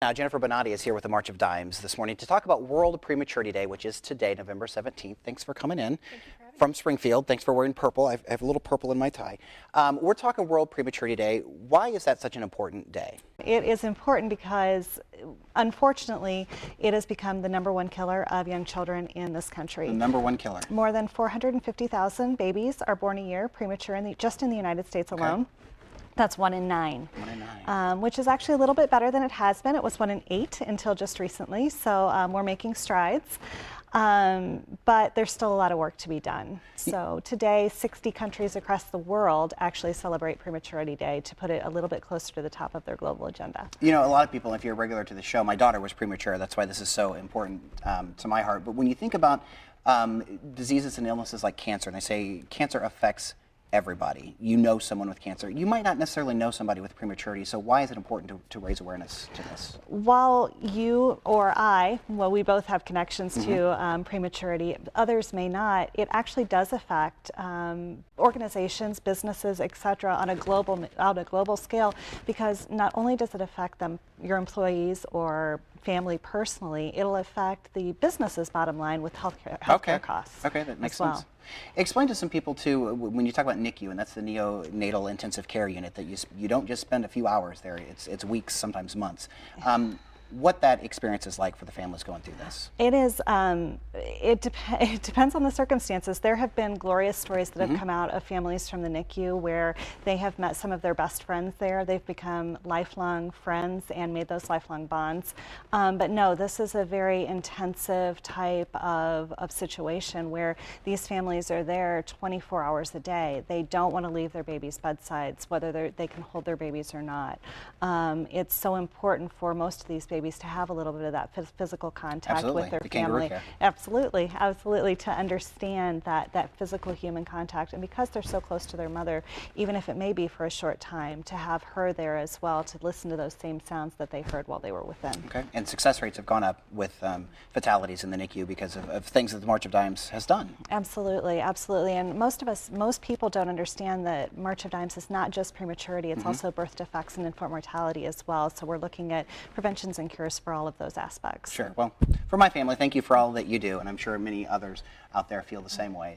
Now, Jennifer Bonatti is here with the March of Dimes this morning to talk about World Prematurity Day, which is today, November 17th. Thanks for coming in from Springfield. Thanks for wearing purple. I have a little purple in my tie. We're talking World Prematurity Day. Why is that such an important day? It is important because, unfortunately, it has become the #1 killer of young children in this country. The #1 killer. More than 450,000 babies are born a year premature just in the United States alone. Okay. That's 1 in 9. 1 in 9. Which is actually a little bit better than it has been. It was 1 in 8 until just recently, so we're making strides. But there's still a lot of work to be done. So today, 60 countries across the world actually celebrate Prematurity Day to put it a little bit closer to the top of their global agenda. You know, a lot of people, if you're a regular to the show, my daughter was premature. That's why this is so important to my heart. But when you think about diseases and illnesses like cancer, and I say cancer affects everybody. You know someone with cancer. You might not necessarily know somebody with prematurity, so why is it important to raise awareness to this? While you or I, well, we both have connections to prematurity, others may not, it actually does affect organizations, businesses, etc. on a global scale, because not only does it affect them, your employees or family personally, it'll affect the business's bottom line with healthcare costs. Okay, that makes well. sense. Explain to some people too, when you talk about NICU, and that's the neonatal intensive care unit, that you don't just spend a few hours there, it's weeks, sometimes months. What that experience is like for the families going through this. It is, it depends on the circumstances. There have been glorious stories that have come out of families from the NICU where they have met some of their best friends there. They've become lifelong friends and made those lifelong bonds. But no, this is a very intensive type of situation where these families are there 24 hours a day. They don't want to leave their babies' bedsides, whether they can hold their babies or not. It's so important for most of these babies to have a little bit of that physical contact with their family. Absolutely, absolutely, to understand that physical human contact, and because they're so close to their mother, even if it may be for a short time, to have her there as well to listen to those same sounds that they heard while they were with them. Okay, and success rates have gone up with fatalities in the NICU because of things that the March of Dimes has done. Absolutely, absolutely, and most people don't understand that March of Dimes is not just prematurity, it's also birth defects and infant mortality as well, so we're looking at preventions and cures for all of those aspects. Sure. Well, for my family, thank you for all that you do, and I'm sure many others out there feel the same way.